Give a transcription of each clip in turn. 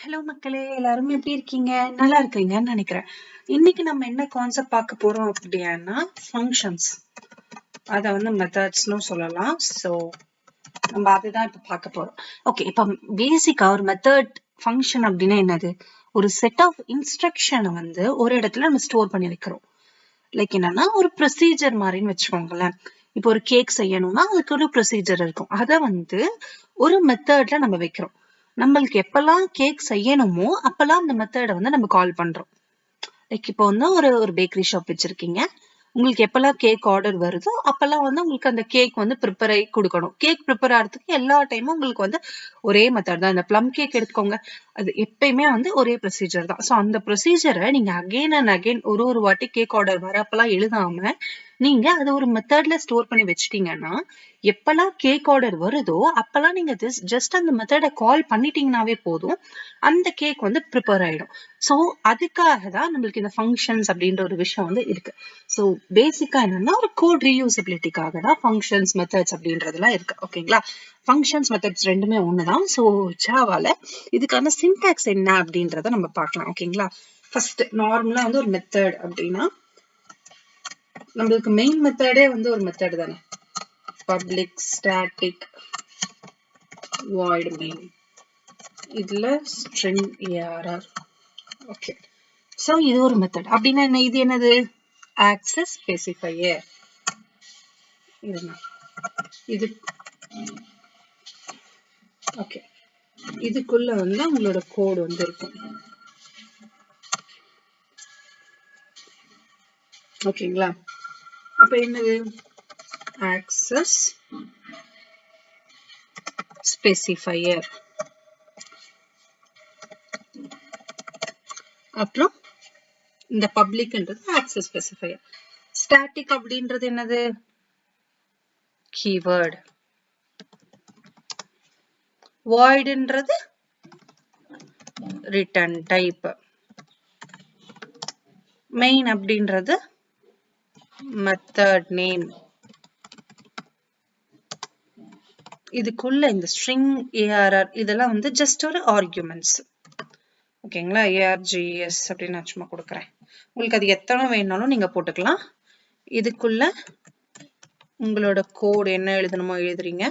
Hello மக்களே, எல்லாரும் எப்படி இருக்கீங்க? நல்லா இருக்கீங்கன்னு நினைக்கிறேன். இன்னைக்கு நம்ம என்ன கான்செப்ட் பார்க்க போறோம் அப்படின்னா ஃபங்க்ஷன்ஸ். அதை மெத்தட்ஸ்னு சொல்லலாம். ஸோ நம்ம அதுதான் இப்ப பார்க்க போறோம். ஓகே, இப்ப பேசிக்கா ஒரு மெத்தட் ஃபங்க்ஷன் அப்படின்னா என்னது? ஒரு செட் ஆஃப் இன்ஸ்ட்ரக்ஷனை ஒரு இடத்துல நம்ம ஸ்டோர் பண்ணி வைக்கிறோம். லைக் என்னன்னா ஒரு ப்ரொசீஜர் மாதிரின்னு வச்சுக்கோங்களேன். இப்போ ஒரு கேக் செய்யணும்னா அதுக்கு ஒரு ப்ரொசீஜர் இருக்கும். அதை ஒரு மெத்தட்ல நம்ம வைக்கிறோம். நம்மளுக்கு எப்பெல்லாம் கேக் செய்யணுமோ அப்பெல்லாம் அந்த மெத்தடை நம்ம கால் பண்றோம். லைக் இப்போ ஒரு பேக்கரி ஷாப் வச்சிருக்கீங்க. உங்களுக்கு எப்பெல்லாம் கேக் ஆர்டர் வருதோ அப்பெல்லாம் உங்களுக்கு அந்த கேக் ப்ரிப்பேர் ஆகி கொடுக்கணும். கேக் ப்ரிப்பேர் ஆகிறதுக்கு எல்லா டைமும் உங்களுக்கு ஒரே மெத்தட் தான். இந்த ப்ளம் கேக் எடுத்துக்கோங்க, அது எப்பயுமே ஒரே ப்ரொசீஜர் தான். ஸோ அந்த ப்ரொசீஜரை நீங்க அகெயின் அண்ட் அகெயின் ஒரு வாட்டி கேக் ஆர்டர் வரப்பெல்லாம் எழுதாம நீங்க அதை ஒரு மெத்தட்ல ஸ்டோர் பண்ணி வச்சுட்டீங்கன்னா எப்பெல்லாம் கேக் ஆர்டர் வருதோ அப்பெல்லாம் நீங்க ஜஸ்ட் அந்த மெத்தடை கால் பண்ணிட்டீங்கன்னாவே போதும், அந்த கேக் ப்ரிப்பேர் ஆயிடும். ஸோ அதுக்காக தான் நம்மளுக்கு இந்த ஃபங்க்ஷன்ஸ் அப்படின்ற ஒரு விஷயம் இருக்கு. ஸோ பேசிக்கா என்னன்னா ஒரு கோட் ரீயூசபிலிட்டிக்காக தான் ஃபங்க்ஷன்ஸ் மெத்தட்ஸ் அப்படின்றதுலாம் இருக்கு. ஓகேங்களா? ஃபங்க்ஷன்ஸ் மெத்தட்ஸ் ரெண்டுமே ஒண்ணுதான். ஸோ ஜாவால இதுக்கான சின்டாக்ஸ் என்ன அப்படின்றத நம்ம பார்க்கலாம். ஓகேங்களா? ஃபர்ஸ்ட் நார்மலா ஒரு மெத்தட் அப்படின்னா நம்மளுக்கு மெயின் மெத்தடே ஒரு மெத்தட் தானே. பப்ளிக் ஸ்டாட்டிக் void main, இதுல string arr. ஓகே, சோ இது ஒரு மெத்தட். அப்படின்னா என்ன? இது என்னது? Access specifier. இது ஓகே, இதுக்குள்ள உங்களோட கோட் இருக்கும். ஓகேங்களா? அப்ப என்னது? Access specifier. அப்புறம் இந்த பப்ளிக்ன்றது ஆக்சஸ் ஸ்பெசிஃபையர். ஸ்டாட்டிக் அப்படின்றது என்னது? கீவேர்ட். voidன்றது ரிட்டர்ன் டைப். மெயின் அப்படின்றது மெத்தட் நேம். இதுக்குள்ள இந்த ஸ்ட்ரிங் arr இதெல்லாம் ஜஸ்ட் ஒரு ஆர்குமெண்ட்ஸ். ஓகேங்களா? args அப்படின்னு நான் சும்மா கொடுக்குறேன். உங்களுக்கு அது எத்தனை வேணாலும் நீங்க போட்டுக்கலாம். இதுக்குள்ள உங்களோட கோட் என்ன எழுதணுமோ எழுதுறீங்க.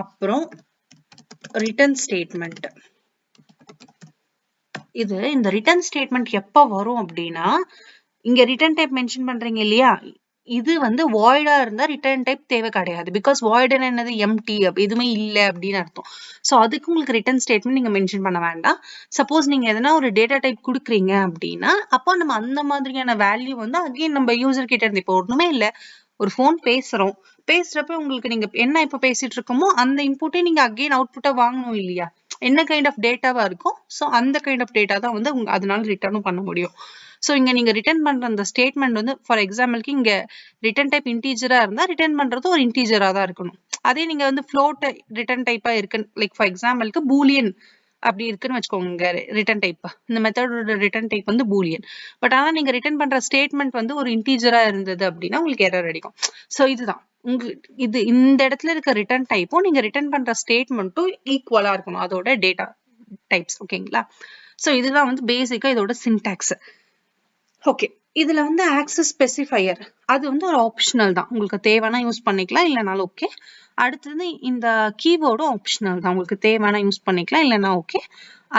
அப்புறம் ரிட்டர்ன் ஸ்டேட்மெண்ட். இந்த ரிட்டர்ன் ஸ்டேட்மெண்ட் எப்ப வரும் அப்படின்னா, இங்க ரிட்டர்ன் டைப் மென்ஷன் பண்றீங்க இல்லையா, இது void இருந்தா ரிட்டர்ன் டைப் தேவை கிடையாது. பிகாஸ் void என்னது? எம்டி, எதுவுமே இல்லை அப்படின்னு அர்த்தம். ஸோ அதுக்கு உங்களுக்கு ரிட்டர்ன் ஸ்டேட்மெண்ட் நீங்க மென்ஷன் பண்ண வேண்டாம். சப்போஸ் நீங்க எதனா ஒரு டேட்டா டைப் கொடுக்குறீங்க அப்படின்னா அப்போ நம்ம அந்த மாதிரியான வேல்யூ அகைன் நம்ம யூசர் கிட்ட இருந்து, இப்போ ஒண்ணுமே இல்லை, ஒரு போன் பேசுறோம், பேசுறப்ப உங்களுக்கு நீங்க என்ன இப்ப பேசிட்டு இருக்கோமோ அந்த இன்புட்டை நீங்க அகைன் அவுட்புட்டா வாங்கணும் இல்லையா? என்ன கைண்ட் ஆஃப் டேட்டாவா இருக்கும்? ஸோ அந்த கைண்ட் ஆஃப் டேட்டா தான் அதனால ரிட்டர்னும் பண்ண முடியும். ஸோ இங்க நீங்க ரிட்டர்ன் பண்ற அந்த ஸ்டேட்மெண்ட் ஃபார் எக்ஸாம்பிளுக்கு இங்க ரிட்டர்ன் டைப் இன்டீஜரா இருந்தா ரிட்டர்ன் பண்றது ஒரு இன்டீஜரா தான் இருக்கணும். அதே நீங்க ஃப்ளோட் ரிட்டர்ன் டைப்பா இருக்கு, லைக் ஃபார் எக்ஸாம்பிளுக்கு பூலியன் அப்படி இருக்குன்னு வச்சுக்கோங்க ரிட்டர்ன் டைப். இந்த மெத்தடோட ரிட்டர்ன் டைப் பூலியன். பட் ஆனா நீங்க ரிட்டர்ன் பண்ற ஸ்டேட்மெண்ட் ஒரு இன்டீஜரா இருந்தது அப்படின்னா உங்களுக்கு எரர் அடிக்கும். ஸோ இதுதான் இது இந்த இடத்துல இருக்க ரிட்டர்ன் டைப்பும் நீங்க ரிட்டர்ன் பண்ற ஸ்டேட்மெண்ட்டும் ஈக்குவலா இருக்கணும், அதோட டேட்டா டைப்ஸ். ஓகேங்களா? ஸோ இதுதான் பேசிக்கா இதோட சின்டாக்ஸ். ஓகே, இதுல ஆக்சஸ் ஸ்பெசிஃபையர் அது ஒரு ஆப்ஷனல் தான். உங்களுக்கு தேவைன்னா யூஸ் பண்ணிக்கலாம், இல்லைனாலும் ஓகே. அடுத்தது இந்த கீவேர்டும் ஆப்ஷனல் தான். உங்களுக்கு தேவைன்னா யூஸ் பண்ணிக்கலாம், இல்லைன்னா ஓகே.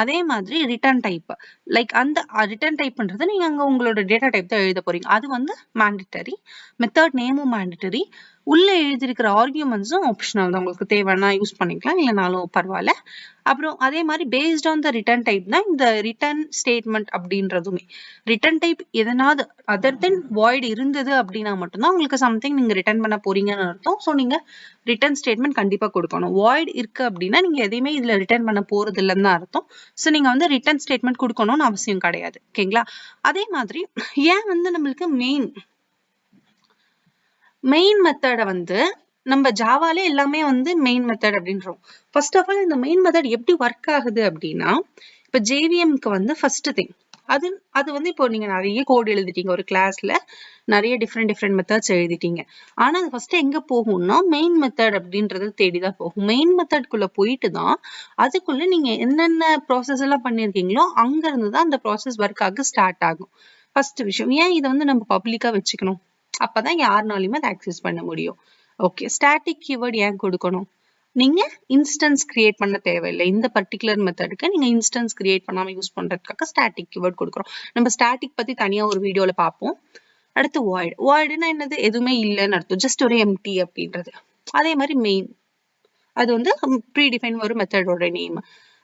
அதே மாதிரி ரிட்டர்ன் டைப், லைக் அந்த ரிட்டர்ன் டைப்ன்றது நீங்க அங்க உங்களோட டேட்டா டைப் தான் எழுத போறீங்க. அது மேண்டட்டரி. மெத்தட் நேமும் மேண்டட்டரி. உள்ள எழுதியிருக்கிற ஆர்கியூமெண்ட்ஸும் ஆப்ஷனல் தான். உங்களுக்கு தேவைன்னா யூஸ் பண்ணிக்கலாம், இல்லைனாலும் பரவாயில்ல. அப்புறம் அதே மாதிரி based on the return type தான் இந்த ரிட்டர்ன் ஸ்டேட்மெண்ட் அப்படின்றதுமே. ரிட்டர்ன் டைப் எதனாவது அதர் தென் வாய்ட் இருந்தது அப்படின்னா மட்டும்தான் உங்களுக்கு சம்திங் நீங்க ரிட்டர்ன் பண்ண போறீங்கன்னு அர்த்தம். ஸோ நீங்க ரிட்டர்ன் ஸ்டேட்மெண்ட் கண்டிப்பா கொடுக்கணும். வாய்ட் இருக்கு அப்படின்னா நீங்க எதையுமே இதுல ரிட்டர்ன் பண்ண போறது இல்லைன்னு தான் அர்த்தம். ஸோ நீங்க ரிட்டர்ன் ஸ்டேட்மெண்ட் கொடுக்கணும்னு அவசியம் கிடையாது. ஓகேங்களா? அதே மாதிரி ஏன் நம்மளுக்கு மெயின் மெத்தடை நம்ம ஜாவாலே எல்லாமே மெயின் மெத்தட் அப்படின்றோம். ஃபர்ஸ்ட் ஆஃப் ஆல் இந்த மெயின் மெத்தட் எப்படி ஒர்க் ஆகுது அப்படின்னா, இப்ப ஜேவிஎம்க்கு ஃபர்ஸ்ட் திங் அது அது வந்து இப்போ நீங்க நிறைய கோட் எழுதிட்டீங்க ஒரு கிளாஸ்ல, நிறைய டிஃப்ரெண்ட் மெத்தட்ஸ் எழுதிட்டீங்க. ஆனா அது ஃபர்ஸ்ட் எங்க போகும்னா மெயின் மெத்தட் அப்படின்றது தேடிதான் போகும். மெயின் மெத்தட்குள்ள போயிட்டு தான் அதுக்குள்ள நீங்க என்னென்ன ப்ராசஸ் எல்லாம் பண்ணிருக்கீங்களோ அங்க இருந்து தான் அந்த ப்ராசஸ் ஒர்க் ஆக ஸ்டார்ட் ஆகும். ஃபர்ஸ்ட் விஷயம், ஏன் இதை வந்து நம்ம பப்ளிக்கா வச்சுக்கணும்? அப்பதான் யாருனாலுமே அதை ஆக்சஸ் பண்ண முடியும். ஓகே, ஸ்டாட்டிக் கீவேர்ட் ஏன் கொடுக்கணும்? நீங்க இன்ஸ்டன்ஸ் கிரியேட் பண்ண தேவையில்லை. இந்த பர்டிகுலர் மெத்தடுக்கு நீங்க இன்ஸ்டன்ஸ் கிரியேட் பண்ணாம யூஸ் பண்றதுக்காக ஸ்டாட்டிக் கீவேர்ட் கொடுக்குறோம். நம்ம ஸ்டாட்டிக் பத்தி தனியா ஒரு வீடியோல பார்ப்போம். அடுத்து வாய்ட். வாய்டுனா என்னது? எதுவுமே இல்லைன்னு அர்த்தம், ஜஸ்ட் ஒரு எம்டி அப்படின்றது. அதே மாதிரி மெயின், அது வந்து ப்ரீ டிஃபைன் ஒரு மெத்தடோட நேம்.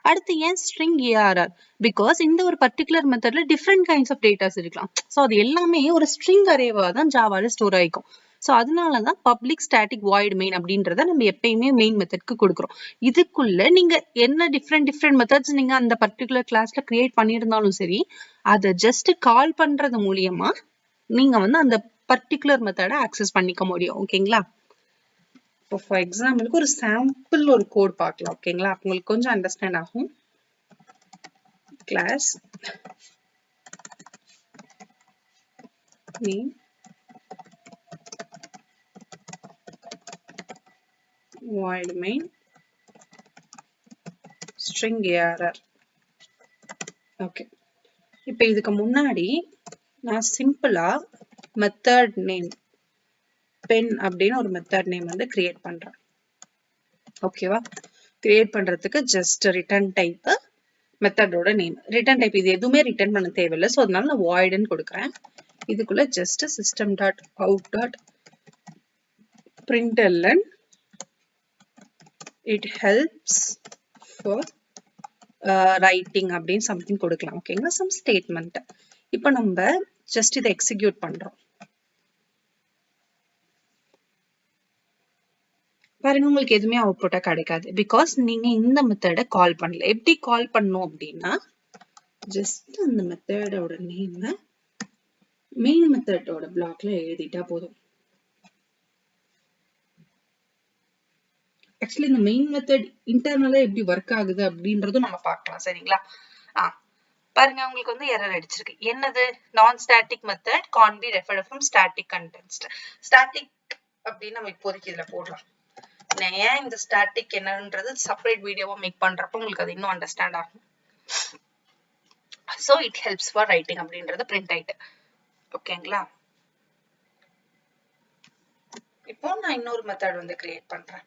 அடுத்து ஏன் ஸ்ட்ரிங் ஏஆர்ஆர்? பிகாஸ் இந்த ஒரு பர்டிகுலர் மெத்தட்ல டிஃப்ரெண்ட் கைண்ட்ஸ் ஆஃப் டேட்டாஸ் இருக்கலாம். ஸோ அது எல்லாமே ஒரு ஸ்ட்ரிங் அரேவா தான் ஜாவால ஸ்டோர் ஆயிக்கும். ஸோ அதனாலதான் பப்ளிக் ஸ்டாட்டிக் வாய்ட் மெயின் அப்படின்றத நம்ம எப்பயுமே மெயின் மெத்தட்க்கு கொடுக்குறோம். இதுக்குள்ள நீங்க என்ன டிஃப்ரெண்ட் மெத்தட்ஸ் நீங்க அந்த பர்டிகுலர் கிளாஸ்ல கிரியேட் பண்ணியிருந்தாலும் சரி, அதை ஜஸ்ட் கால் பண்றது மூலியமா நீங்க வந்து அந்த பர்டிகுலர் மெத்தடை ஆக்சஸ் பண்ணிக்க முடியும். ஓகேங்களா? இப்போ ஃபார் எக்ஸாம்பிளுக்கு ஒரு சாம்பிள் ஒரு கோட் பார்க்கலாம். ஓகேங்களா? உங்களுக்கு கொஞ்சம் அண்டர்ஸ்டாண்ட் ஆகும். Class name void main string arr. Okay, இப்போ இதுக்கு முன்னாடி நான் சிம்பிளா மெத்தட் நேம் பென் அப்படின்னு ஒரு மெத்தட் நேம் வந்து கிரியேட் பண்றேன். ஓகேவா? கிரியேட் பண்றதுக்கு ஜஸ்ட் ரிட்டர்ன் டைப் மெத்தடோட நேம். ரிட்டர்ன் டைப் இது எதுவுமே ரிட்டர்ன் பண்ண தேவையில்லை. ஸோ அதனால நான் வாய்டுன்னு கொடுக்குறேன். இதுக்குள்ள just system dot out dot println it helps for writing அப்படின்னு சம்திங் கொடுக்கலாம். ஓகேங்களா? Some statement. இப்போ நம்ம ஜஸ்ட் இதை எக்ஸிக்யூட் பண்றோம். பாருங்க, உங்களுக்கு எதுவுமே அவுட்புட்டா கிடைக்காது. பிகாஸ் நீங்க இந்த மெத்தடை கால் பண்ணல. எப்படி கால் பண்ணும் அப்படின்னா, ஜஸ்ட் அந்த மெத்தடோட நேம் மெயின் மெத்தடோட பிளாக்ல எழுதிட்டா போதும். ஆக்சுவலி இந்த மெயின் மெத்தட் இன்டர்னலா எப்படி ஒர்க் ஆகுது அப்படின்றதும் நம்ம பார்க்கலாம். சரிங்களா? பாருங்க, உங்களுக்கு வந்து எரர் அடிச்சிருக்கு. என்னது? நான் static method can be referred from static contents. Static அப்படின்னு நம்ம இப்போதைக்கு இதுல போடலாம். ஏன் இந்த ஸ்டாட்டிக் என்னன்றது செப்பரேட் வீடியோவா மேக் பண்றப்ப உங்களுக்கு அது இன்னும் அண்டர்ஸ்டாண்ட் ஆகும். So it helps for writing அப்படின்றது பிரிண்ட் ஆயிட்டு. ஓகேங்களா? இப்போ நான் இன்னொரு மெத்தட் வந்து கிரியேட் பண்றேன்.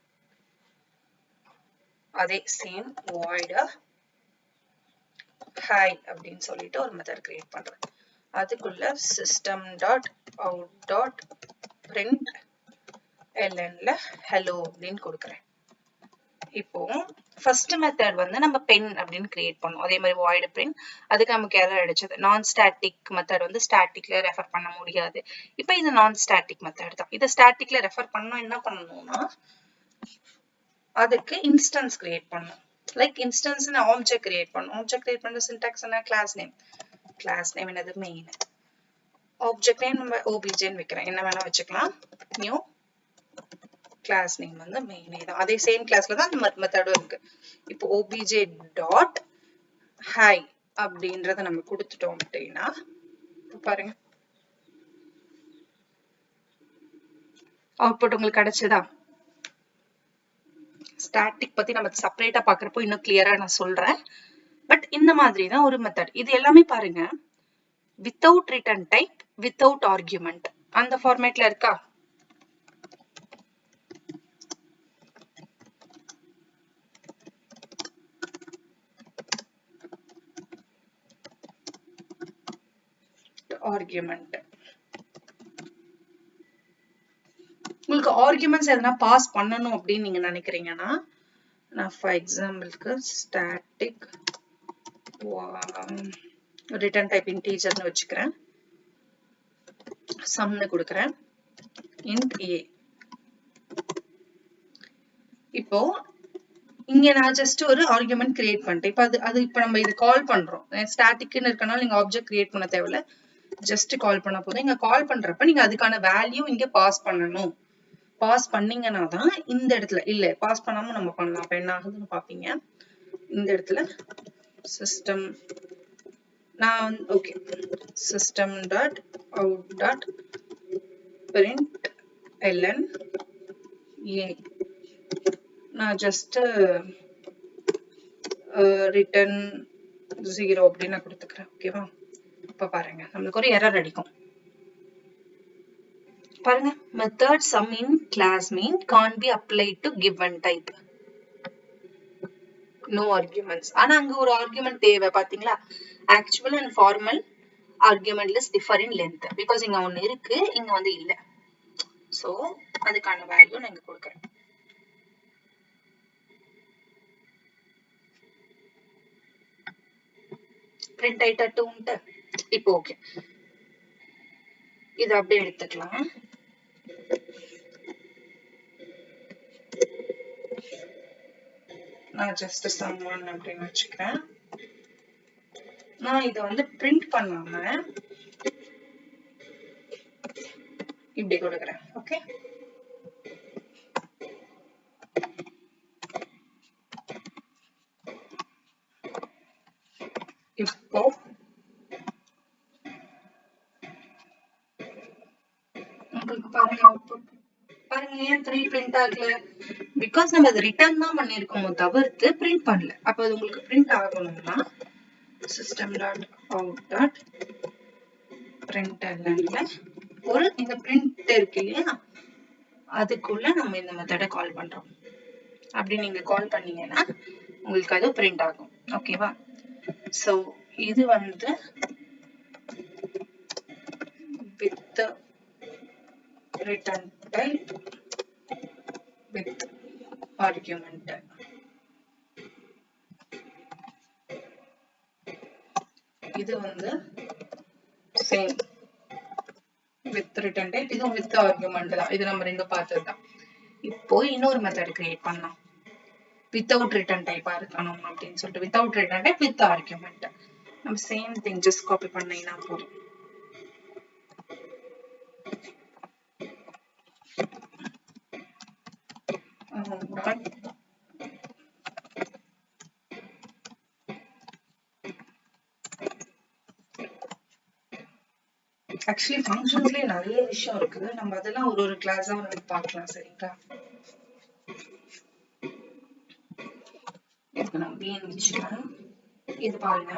அதே சேம் void hi அப்படின்னு சொல்லிட்டு ஒரு மெத்தட் கிரியேட் பண்றேன். அதுக்குள்ள system dot out dot print lnல hello அப்படின்னு கொடுக்குறேன். இப்போ ஃபர்ஸ்ட் மெத்தட் வந்து நம்ம பென் அப்படின்னு கிரியேட் பண்ணோம். அதே மாதிரி void print. அதுக்கு நமக்கு எரர் அடிச்சது. நான் ஸ்டாட்டிக் மெத்தட் வந்து ஸ்டாட்டிக்ல ரெஃபர் பண்ண முடியாது. இப்போ இது நான் ஸ்டாட்டிக் மெத்தட் தான். இதை ஸ்டாட்டிக்ல ரெஃபர் பண்ணா என்ன பண்ணணும்னா, அதுக்கு இன்ஸ்டன்ஸ் கிரியேட் பண்ணணும். லைக் இன்ஸ்டன்ஸ் ஆப்ஜெக்ட் கிரியேட் பண்ணணும். ஆப்ஜெக்ட் கிரியேட் பண்ற சின்டாக்ஸ் என்ன? Class name. கிளாஸ் நேம் என்னது? மெயின். ஆப்ஜெக்ட் நேம் நம்ம ஓபிஜேன்னு வைக்கிறேன். என்ன வேணா வச்சுக்கலாம். நியூ கிளாஸ் நேம் வந்து மெயினே தான். அதே சேம் கிளாஸ்ல தான் அந்த மெத்தடும் இருக்கு. இப்போ ஓபிஜே டாட் ஹை அப்படின்றத நம்ம கொடுத்துட்டோம் அப்படின்னா, பாருங்க அவுட்புட் உங்களுக்கு கிடைச்சதா? ஸ்டாட்டிக் பத்தி நம்ம செப்பரேட்டா பாக்குறப்போ இன்னும் கிளியரா நான் சொல்றேன். பட் இந்த மாதிரி தான் ஒரு மெத்தட். இது எல்லாமே பாருங்க, without return type, without argument, அந்த ஃபார்மேட்ல இருக்கா? ஆர்குமெண்ட். உங்களுக்கு ஆர்குமெண்ட்ஸ் எதனா பாஸ் பண்ணணும் அப்படின்னு நீங்க நினைக்கிறீங்கன்னா, நான் ஃபார் எக்ஸாம்பிளுக்கு ஸ்டாட்டிக் ரிட்டர்ன் டைப் இன்டீஜர்னு வச்சுக்கிறேன். சம்னு கொடுக்குறேன். int a. இப்போ இங்க நான் ஜஸ்ட் ஒரு ஆர்குமெண்ட் கிரியேட் பண்ணிட்டேன். இப்போ இப்போ நம்ம இது கால் பண்றோம். ஸ்டாட்டிக்னு இருக்கனால நீங்க ஆப்ஜெக்ட் கிரியேட் பண்ண தேவையில்ல. ஜஸ்ட் கால் பண்ண போதும். இங்க கால் பண்றப்ப நீங்க அதுக்கான வேல்யூ இங்க பாஸ் பண்ணணும். பாஸ் பண்ணீங்கன்னா தான் இந்த இடத்துல, இல்ல பாஸ் பண்ணாம நம்ம பண்ணலாம். அப்ப என்ன ஆகுதுன்னு பாப்பீங்க. இந்த இடத்துல system நான் okay system dot out dot print ln a நான் just return 0 அப்படின்னு கொடுத்துக்கிறேன். ஓகேவா? இப்ப பாருங்க நம்மளுக்கு ஒரு எரர் அடிக்கும். பாருங்க method sum in class main can't be applied to given type. No arguments. ஆனா அங்க ஒரு ஆர்குமெண்ட் தேவை பாத்தீங்களா? actual and formal argument list differ in length because இங்க ஒன்னு இருக்கு இங்க வந்து இல்ல. so அதுக்கான வேல்யூ நான் இங்க கொடுக்கிறேன். print ஆயிட்டு உண்டு. இப்போ ஓகே இது அப்படியே எடுத்துக்கலாம். நான் just someone அப்படின்னு வச்சுக்கிறேன். நான் இதை வந்து print பண்ணாம இப்படி கொடுக்கிறேன். ஓகே இப்போ உங்களுக்கு பாருங்க அவுட்புட் பாருங்க ஏன் 3 print ஆகல because நம்ம அதை ரிட்டர்ன் தான் பண்ணிருக்கோமோ தவிர்த்து print பண்ணல. அப்ப அது உங்களுக்கு print ஆகணும்னா system dot out dot println ஒரு இந்த print இருக்கு இல்லையா அதுக்குள்ள நம்ம இந்த மெத்தட கால் பண்றோம். அப்படி நீங்க கால் பண்ணீங்கன்னா உங்களுக்கு அது print ஆகும். ஓகேவா? சோ இது வந்து with the return type with argument. இது வந்து same with return type இதுவும் with argument தான். இது நம்ம ரெண்டும் பார்த்ததுதான். இப்போ இன்னொரு மெத்தட் கிரியேட் பண்ணலாம். without return type இருக்கணும் அப்படின்னு சொல்லிட்டு without return type with argument. நம்ம same thing just copy பண்ணீங்கன்னா போதும். ஆக்சுவலி ஃபங்க்ஷன்ஸ்லயே நிறைய விஷயம் இருக்கு. நம்ம அதெல்லாம் ஒரு கிளாஸா நம்ம பார்க்கலாம். சரிங்களா? இதுக்கு நான் பிஎன் வச்சுக்கிறேன். இது பாருங்க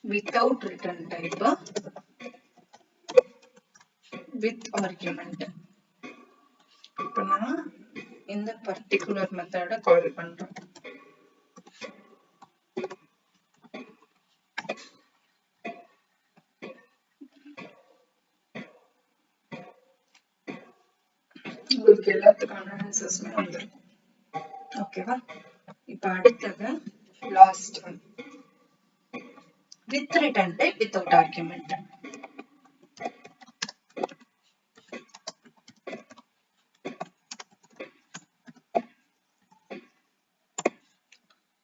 without return type with argument. இப்போ நான் இந்த பர்டிகுலர் மெத்தட கால் பண்றேன். உங்களுக்கு எல்லாத்துக்கான ஆன்சர்ஸ்மே வந்துருக்கும். ஓகேவா? இப்போ அடுத்தது last one with return type without argument.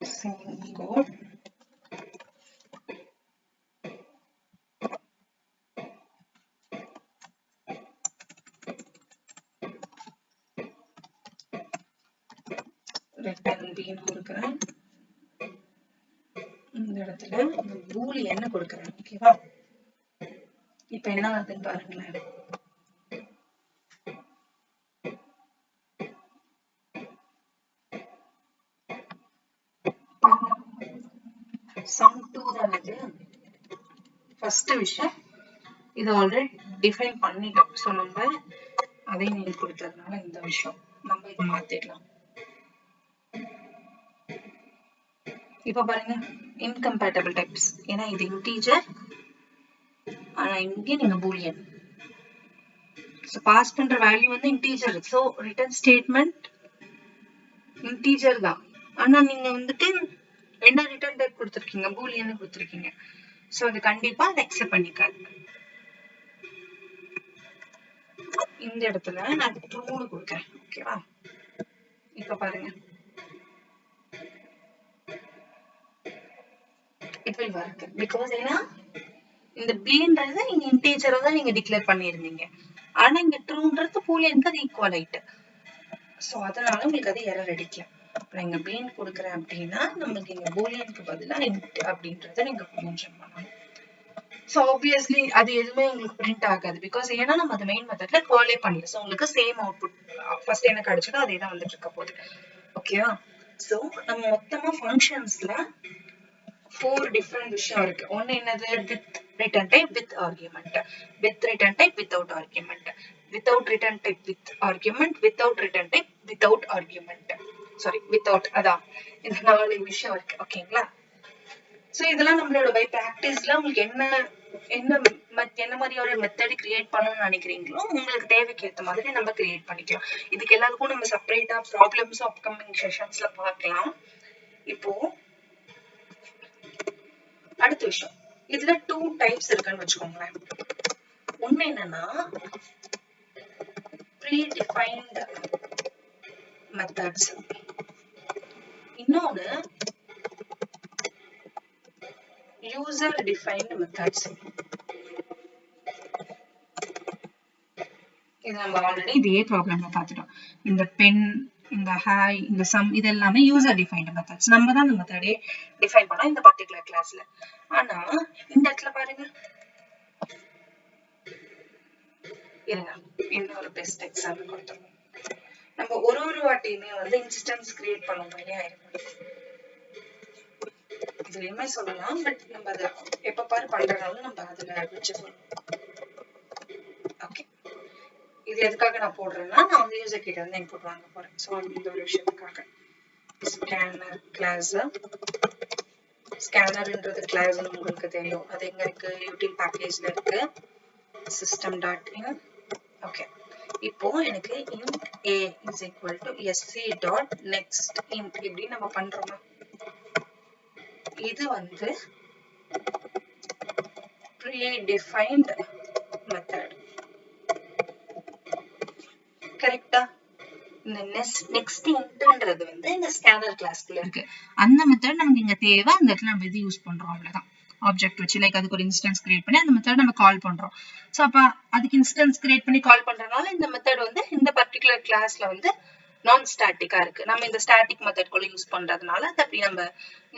Same code. return b கொடுக்கிறேன். இந்த இடத்துல பூலியன் கொடுக்கிறேன். ஓகேவா? இப்போ என்ன ஆகுதுன்னு பாருங்களேன். sum 2 தான் இது. ஃபர்ஸ்ட் விஷயம் இது ஆல்ரெடி டிஃபைன் பண்ணிட்டோம். சோ நம்ம அதை நீங்க கொடுத்ததுனால இந்த விஷயம் நம்ம இதை மாத்திடலாம். இப்ப பாருங்க incompatible types. ஏன்னா இது இன்டீஜர் ஆனா இங்க நீங்க பூலியன். சோ பாஸ் பண்ற வேல்யூ வந்து integer. So return statement integer தான். ஆனா நீங்க வந்துட்டு என்ன ரிட்டர்ன் டைப் கொடுத்திருக்கீங்க? பூலியன் கொடுத்திருக்கீங்க. சோ அது கண்டிப்பா அதை அக்செப்ட் பண்ணிக்காது. இந்த இடத்துல நான் ட்ரூ கொடுக்கிறேன். ஓகேவா? இப்ப பாருங்க it will work because ஏன்னா இந்த bன்றது நீங்க இன்டீஜரா தான் நீங்க டிக்ளேர் பண்ணிருந்தீங்க. ஆனா இங்க ட்ரூன்றது பூலியனுக்கு அது ஈக்குவல் ஆயிட்டு. சோ அதனால உங்களுக்கு அது எரர் அடிக்கல. நான் இங்க பீன் கொடுக்குறேன் அப்படின்னா நமக்கு இங்க பூலியனுக்கு பதிலா இன்ட் அப்படின்றத நீங்க மென்ஷன் பண்ணணும். சோ ஆப்வியஸ்லி அது எதுவுமே உங்களுக்கு பிரிண்ட் ஆகாது. பிகாஸ் ஏன்னா நம்ம அது மெயின் மெத்தட்ல காலே பண்ணல. சோ உங்களுக்கு சேம் அவுட்புட் ஃபர்ஸ்ட் என்ன கிடைச்சதோ அதே தான் வந்துட்டு இருக்க போகுது. ஓகேவா? சோ நம்ம மொத்தமா ஃபங்க்ஷன்ஸ்ல 4 டிஃபரெண்ட் விஷயம் இருக்கு. ஒன்னு என்னது? With return type with argument, with return type without argument, without return type with argument, without return type without argument. Sorry without, அதான் இந்த 4 விஷயம் இருக்கு. ஓகேங்களா? சோ இதெல்லாம் நம்மளோட பை பிராக்டிஸ்ல உங்களுக்கு என்ன மாதிரி ஒரு மெத்தட் கிரியேட் பண்ணணும்னு நினைக்கிறீங்களோ உங்களுக்கு தேவைக்கு ஏற்ற மாதிரி நம்ம கிரியேட் பண்ணிக்கலாம். இதுக்கு எல்லாருக்கும் நம்ம செப்பரேட்டா ப்ராப்ளம்ஸ் அப்கமிங் செஷன்ஸ்ல பார்க்கலாம். இப்போ அடுத்த விஷயம், இதுல 2 டைப்ஸ் இருக்குன்னு வச்சுக்கோங்களேன். ஒண்ணு என்னன்னா ப்ரீடிஃபைன்ட் மெத்தட்ஸ், இன்னொன்னு யூசர் டிஃபைன்ட் மெத்தட்ஸ். இது நம்ம ஆல்ரெடி இதே ப்ராப்ளம்ல பார்த்துட்டோம். இந்த பென், இந்த ஹாய், இந்த சம், இது எல்லாமே யூசர் டிஃபைன்ட் மெத்தட்ஸ். நம்ம தான் இந்த மெத்தடே டிஃபைன் பண்ணோம் இந்த பர்டிகுலர் கிளாஸ்ல. ஆனா இந்த இடத்துல பாருங்க, இருங்க இன்னொரு பெஸ்ட் எக்ஸாம்பிள் கொடுத்துருவோம். நம்ம ஒரு வாட்டியுமே வந்து இன்ஸ்டன்ஸ் கிரியேட் பண்ண மாதிரியே ஆயிருக்கும். இதுலயுமே சொல்லலாம், பட் நம்ம அதை எப்ப பாரு பண்றதுனால நம்ம அதுல வச்சு சொல்லுவோம். ஓகே, இது எதுக்காக நான் போடுறேன்னா நான் வந்து யூசர் கிட்ட இருந்து இன்புட் வாங்க போறேன். ஸோ இந்த ஒரு விஷயத்துக்காக ஸ்கேனர் கிளாஸ், ஸ்கேனர்ன்றது கிளாஸ்னு உங்களுக்கு தெரியும். அது எங்க இருக்கு? யூட்டில் பேக்கேஜ்ல இருக்கு, system.in. ஓகே, இப்போ எனக்கு int a is equal to sc.next int இப்படி நம்ம பண்றோமா? இது வந்து predefined method. கரெக்டா? இந்த நெக்ஸ்ட் இன்ட்ன்றது வந்து இந்த ஸ்கேனர் கிளாஸ்க்குள்ள இருக்கு. அந்த மெத்தட் நமக்கு இங்க தேவை, அந்த இடத்துல நம்ம இது யூஸ் பண்றோம், அவ்வளவுதான். ஆப்ஜெக்ட் வச்சு லைக் அதுக்கு ஒரு இன்ஸ்டன்ஸ் கிரியேட் பண்ணி அந்த மெத்தட் நம்ம கால் பண்றோம். சோ அப்ப அதுக்கு இன்ஸ்டன்ஸ் கிரியேட் பண்ணி கால் பண்றதுனால இந்த மெத்தட் வந்து இந்த பர்டிகுலர் கிளாஸ்ல வந்து நான் ஸ்டாட்டிக்கா இருக்கு. நம்ம இந்த ஸ்டாட்டிக் மெத்தட் கூட யூஸ் பண்றதுனால அது அப்படி நம்ம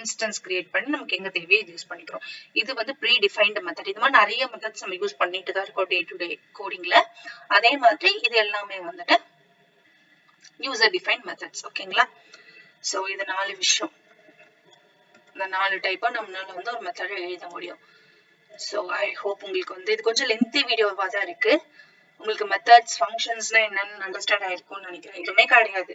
இன்ஸ்டன்ஸ் கிரியேட் பண்ணி நமக்கு எங்க தேவையோ இது யூஸ் பண்ணிக்கிறோம். இது வந்து ப்ரீ டிஃபைன்டு மெத்தட். இது மாதிரி நிறைய மெத்தட்ஸ் நம்ம யூஸ் பண்ணிட்டு தான் இருக்கோம் டே டு டே கோடிங்ல. அதே மாதிரி இது எல்லாமே வந்துட்டு யூசர் டிஃபைன்ட் மெத்தட்ஸ். ஓகேங்களா? சோ இது 4 விஷயம். இந்த 4 டைப்பா நம்மளால வந்து ஒரு மெத்தட் எழுத முடியும். சோ ஐ ஹோப் உங்களுக்கு வந்து இது கொஞ்சம் லென்த்தி வீடியோவா தான் இருக்கு. உங்களுக்கு மெத்தட்ஸ் ஃபங்க்ஷன்ஸ்னா என்னன்னு அண்டர்ஸ்டாண்ட் ஆயிருக்கும்னு நினைக்கிறேன். எதுவுமே கிடையாது,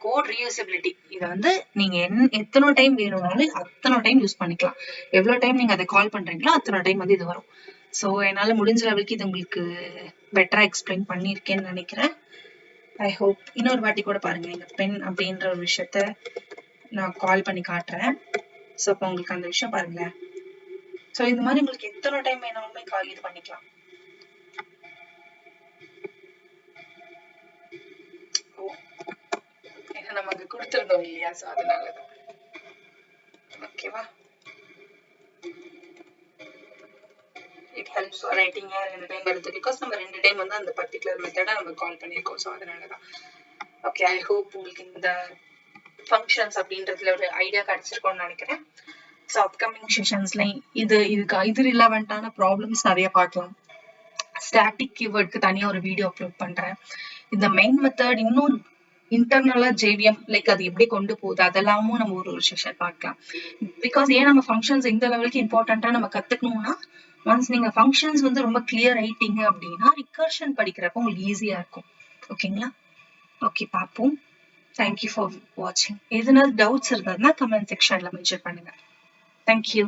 கோட் ரீயூசபிலிட்டி. இதை வந்து நீங்க எத்தனை டைம் வேணும்னாலும் அத்தனை டைம் யூஸ் பண்ணிக்கலாம். எவ்வளவு டைம் நீங்க அதை கால் பண்றீங்களோ அத்தனை டைம் வந்து இது வரும். ஸோ என்னால முடிஞ்ச லெவலுக்கு இது உங்களுக்கு பெட்டரா எக்ஸ்பிளைன் பண்ணியிருக்கேன்னு நினைக்கிறேன். ஐ ஹோப் இன்னொரு வாட்டி கூட பாருங்க, இந்த பென் அப்படின்ற ஒரு விஷயத்த நான் கால் பண்ணி காட்டுறேன். ஸோ அப்போ உங்களுக்கு அந்த விஷயம் பாருங்க. ஸோ இந்த மாதிரி உங்களுக்கு எத்தனை டைம் வேணாலுமே கால் இது பண்ணிக்கலாம். ஏன்னா நமக்கு கொடுத்துருந்தோம் இல்லையா, ஸோ அதனாலதான். ஓகேவா? it helps for writing ரெண்டு டைம் வருது பிகாஸ் நம்ம 2 டைம் வந்து அந்த பர்டிகுலர் மெத்தடை நம்ம கால் பண்ணியிருக்கோம். ஸோ அதனாலதான். ஓகே, ஐ ஹோப் உங்களுக்கு இந்த ஃபங்க்ஷன்ஸ் அப்படின்றதுல ஒரு ஐடியா கிடைச்சிருக்கும்னு நினைக்கிறேன். ஸோ அப்கமிங் செஷன்ஸ்ல இது ரிலவெண்டான ப்ராப்ளம்ஸ் நிறைய பார்க்கலாம். ஸ்டாட்டிக் கீவேர்டுக்கு தனியா ஒரு வீடியோ அப்லோட் பண்றேன். இந்த மெயின் மெத்தட் இன்னும் இன்டர்னலா ஜேவிஎம் லைக் அது எப்படி கொண்டு போகுது அதெல்லாமும் நம்ம ஒரு செஷன் பார்க்கலாம். பிகாஸ் ஏன் நம்ம ஃபங்க்ஷன்ஸ் இந்த லெவலுக்கு இம்பார்ட்டண்டா நம்ம கத்துக்கணும்னா, ஒன்ஸ் நீங்க ஃபங்க்ஷன்ஸ் வந்து ரொம்ப கிளியர் ஆயிட்டீங்க அப்படின்னா ரிகர்ஷன் படிக்கிறப்ப உங்களுக்கு ஈஸியா இருக்கும். ஓகேங்களா? ஓகே, பார்ப்போம். தேங்க்யூ ஃபார் வாட்சிங். எதுனாலும் டவுட்ஸ் இருந்ததுன்னா கமெண்ட் செக்ஷன்ல மென்ஷன் பண்ணுங்க. தேங்க்யூ.